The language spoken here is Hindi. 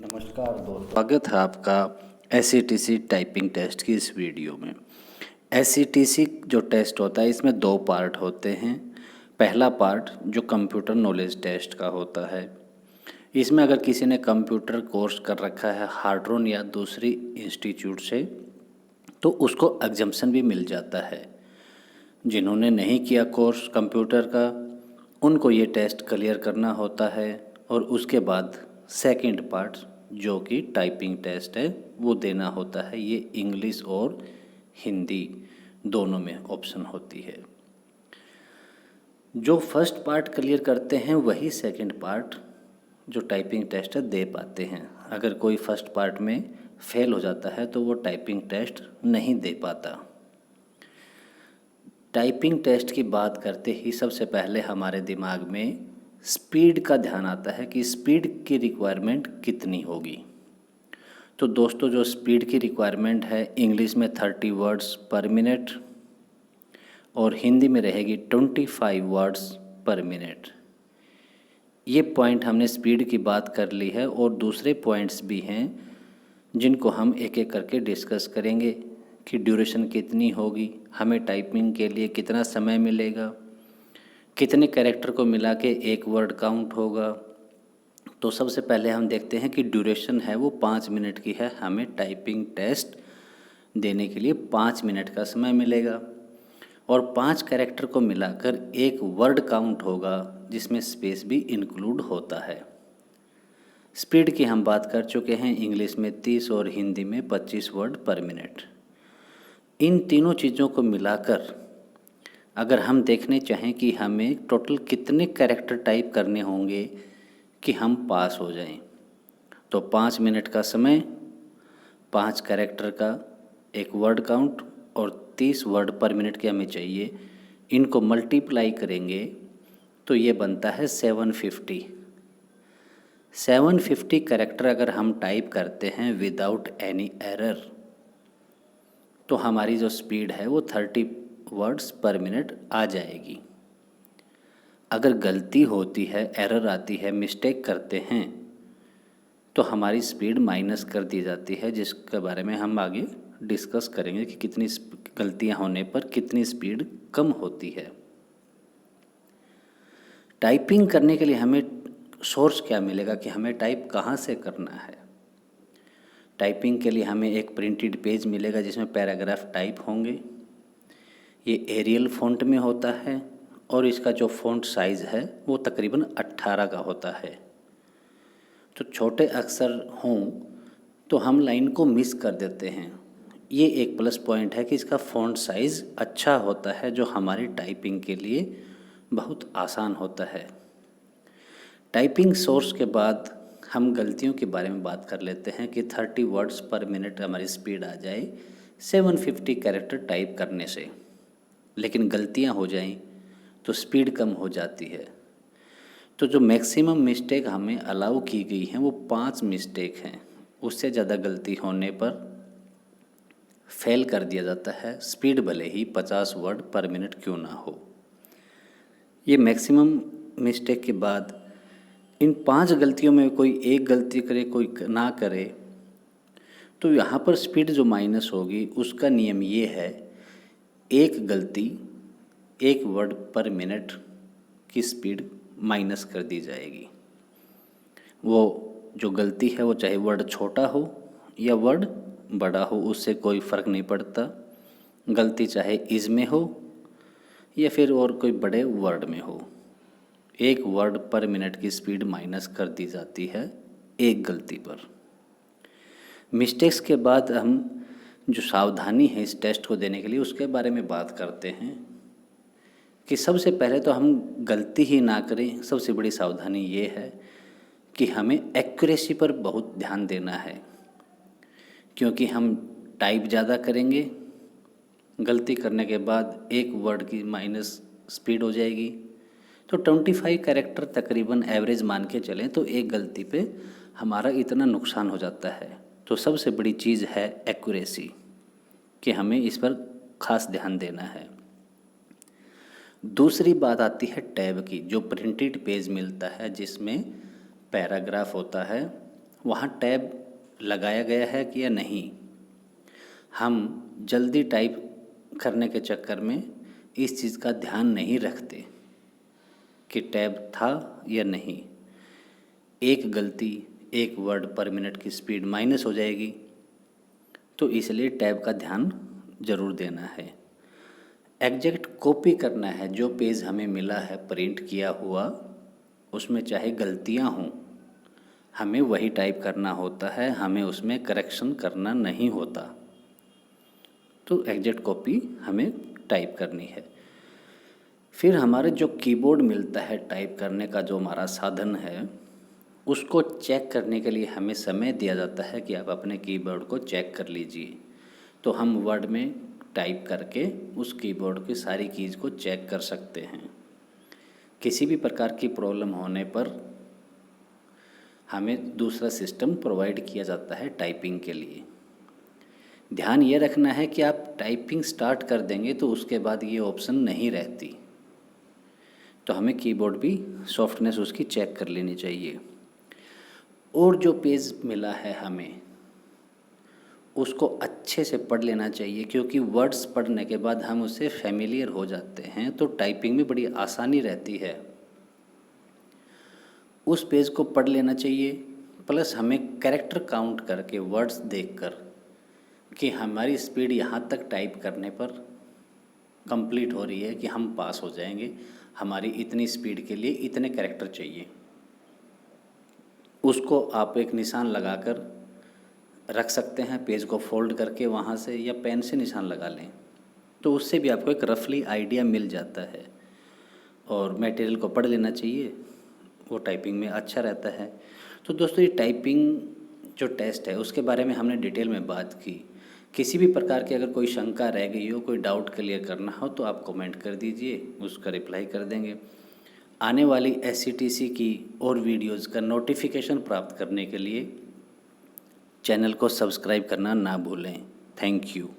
नमस्कार दोस्तों, स्वागत है आपका एसईटीसी टाइपिंग टेस्ट की इस वीडियो में। एसईटीसी जो टेस्ट होता है इसमें दो पार्ट होते हैं। पहला पार्ट जो कंप्यूटर नॉलेज टेस्ट का होता है, इसमें अगर किसी ने कंप्यूटर कोर्स कर रखा है हार्ड्रोन या दूसरी इंस्टीट्यूट से तो उसको एग्जम्पशन भी मिल जाता है। जिन्होंने नहीं किया कोर्स कंप्यूटर का उनको ये टेस्ट क्लियर करना होता है और उसके बाद सेकंड पार्ट जो कि टाइपिंग टेस्ट है वो देना होता है। ये इंग्लिश और हिंदी दोनों में ऑप्शन होती है। जो फर्स्ट पार्ट क्लियर करते हैं वही सेकंड पार्ट जो टाइपिंग टेस्ट है दे पाते हैं। अगर कोई फर्स्ट पार्ट में फेल हो जाता है तो वो टाइपिंग टेस्ट नहीं दे पाता। टाइपिंग टेस्ट की बात करते ही सबसे पहले हमारे दिमाग में स्पीड का ध्यान आता है कि स्पीड की रिक्वायरमेंट कितनी होगी। तो दोस्तों जो स्पीड की रिक्वायरमेंट है इंग्लिश में 30 वर्ड्स पर मिनट और हिंदी में रहेगी 25 वर्ड्स पर मिनट। ये पॉइंट हमने स्पीड की बात कर ली है और दूसरे पॉइंट्स भी हैं जिनको हम एक एक करके डिस्कस करेंगे कि ड्यूरेशन कितनी होगी, हमें टाइपिंग के लिए कितना समय मिलेगा, कितने कैरेक्टर को मिला के एक वर्ड काउंट होगा। तो सबसे पहले हम देखते हैं कि ड्यूरेशन है वो 5 मिनट की है। हमें टाइपिंग टेस्ट देने के लिए 5 मिनट का समय मिलेगा और 5 कैरेक्टर को मिलाकर एक वर्ड काउंट होगा जिसमें स्पेस भी इंक्लूड होता है। स्पीड की हम बात कर चुके हैं, इंग्लिश में 30 और हिंदी में 25 वर्ड पर मिनट। इन तीनों चीज़ों को मिलाकर अगर हम देखने चाहें कि हमें टोटल कितने कैरेक्टर टाइप करने होंगे कि हम पास हो जाएं, तो 5 मिनट का समय, 5 कैरेक्टर का एक वर्ड काउंट और 30 वर्ड पर मिनट के हमें चाहिए। इनको मल्टीप्लाई करेंगे तो ये बनता है 750। 750 कैरेक्टर अगर हम टाइप करते हैं विदाउट एनी एरर तो हमारी जो स्पीड है वो 30 वर्ड्स पर मिनट आ जाएगी। अगर गलती होती है, एरर आती है, मिस्टेक करते हैं तो हमारी स्पीड माइनस कर दी जाती है, जिसके बारे में हम आगे डिस्कस करेंगे कि कितनी गलतियां होने पर कितनी स्पीड कम होती है। टाइपिंग करने के लिए हमें सोर्स क्या मिलेगा कि हमें टाइप कहाँ से करना है। टाइपिंग के लिए हमें एक प्रिंटेड पेज मिलेगा जिसमें पैराग्राफ टाइप होंगे। ये एरियल फ़ॉन्ट में होता है और इसका जो फ़ॉन्ट साइज़ है वो तकरीबन 18 का होता है। तो छोटे अक्षर हों तो हम लाइन को मिस कर देते हैं। ये एक प्लस पॉइंट है कि इसका फ़ॉन्ट साइज़ अच्छा होता है जो हमारी टाइपिंग के लिए बहुत आसान होता है। टाइपिंग सोर्स के बाद हम गलतियों के बारे में बात कर लेते हैं कि 30 वर्ड्स पर मिनट हमारी स्पीड आ जाए 750 कैरेक्टर टाइप करने से, लेकिन गलतियां हो जाएं तो स्पीड कम हो जाती है। तो जो मैक्सिमम मिस्टेक हमें अलाउ की गई हैं वो 5 मिस्टेक हैं। उससे ज़्यादा गलती होने पर फेल कर दिया जाता है, स्पीड भले ही 50 वर्ड पर मिनट क्यों ना हो। ये मैक्सिमम मिस्टेक के बाद इन 5 गलतियों में कोई एक गलती करे कोई ना करे तो यहाँ पर स्पीड जो माइनस होगी उसका नियम ये है, एक गलती एक वर्ड पर मिनट की स्पीड माइनस कर दी जाएगी। वो जो गलती है वो चाहे वर्ड छोटा हो या वर्ड बड़ा हो उससे कोई फ़र्क नहीं पड़ता। गलती चाहे इज में हो या फिर और कोई बड़े वर्ड में हो, एक वर्ड पर मिनट की स्पीड माइनस कर दी जाती है एक गलती पर। मिस्टेक्स के बाद हम जो सावधानी है इस टेस्ट को देने के लिए उसके बारे में बात करते हैं कि सबसे पहले तो हम गलती ही ना करें। सबसे बड़ी सावधानी ये है कि हमें एक्यूरेसी पर बहुत ध्यान देना है, क्योंकि हम टाइप ज़्यादा करेंगे, गलती करने के बाद एक वर्ड की माइनस स्पीड हो जाएगी। तो 25 कैरेक्टर तकरीबन एवरेज मान के चलें तो एक गलती पे हमारा इतना नुकसान हो जाता है। तो सबसे बड़ी चीज़ है एक्यूरेसी कि हमें इस पर ख़ास ध्यान देना है। दूसरी बात आती है टैब की, जो प्रिंटेड पेज मिलता है जिसमें पैराग्राफ होता है वहाँ टैब लगाया गया है कि या नहीं। हम जल्दी टाइप करने के चक्कर में इस चीज़ का ध्यान नहीं रखते कि टैब था या नहीं। एक गलती, एक वर्ड पर मिनट की स्पीड माइनस हो जाएगी, तो इसलिए टैब का ध्यान ज़रूर देना है। एग्जैक्ट कॉपी करना है, जो पेज हमें मिला है प्रिंट किया हुआ, उसमें चाहे गलतियां हों, हमें वही टाइप करना होता है, हमें उसमें करेक्शन करना नहीं होता। तो एग्जैक्ट कॉपी हमें टाइप करनी है। फिर हमारे जो कीबोर्ड मिलता है टाइप करने का, जो हमारा साधन है, उसको चेक करने के लिए हमें समय दिया जाता है कि आप अपने कीबोर्ड को चेक कर लीजिए। तो हम वर्ड में टाइप करके उस कीबोर्ड की सारी कीज़ को चेक कर सकते हैं। किसी भी प्रकार की प्रॉब्लम होने पर हमें दूसरा सिस्टम प्रोवाइड किया जाता है टाइपिंग के लिए। ध्यान ये रखना है कि आप टाइपिंग स्टार्ट कर देंगे तो उसके बाद ये ऑप्शन नहीं रहती, तो हमें कीबोर्ड भी सॉफ्टनेस उसकी चेक कर लेनी चाहिए। और जो पेज मिला है हमें, उसको अच्छे से पढ़ लेना चाहिए, क्योंकि वर्ड्स पढ़ने के बाद हम उससे फैमिलियर हो जाते हैं, तो टाइपिंग में बड़ी आसानी रहती है। उस पेज को पढ़ लेना चाहिए, प्लस हमें कैरेक्टर काउंट करके वर्ड्स देखकर कि हमारी स्पीड यहाँ तक टाइप करने पर कंप्लीट हो रही है कि हम पास हो जाएंगे, हमारी इतनी स्पीड के लिए इतने कैरेक्टर चाहिए, उसको आप एक निशान लगाकर रख सकते हैं। पेज को फोल्ड करके वहाँ से, या पेन से निशान लगा लें, तो उससे भी आपको एक रफली आइडिया मिल जाता है। और मटेरियल को पढ़ लेना चाहिए, वो टाइपिंग में अच्छा रहता है। तो दोस्तों, ये टाइपिंग जो टेस्ट है उसके बारे में हमने डिटेल में बात की। किसी भी प्रकार की अगर कोई शंका रह गई हो, कोई डाउट क्लियर करना हो, तो आप कमेंट कर दीजिए, उसका रिप्लाई कर देंगे। आने वाली SCTC की और वीडियोज़ का नोटिफिकेशन प्राप्त करने के लिए चैनल को सब्सक्राइब करना ना भूलें। Thank you.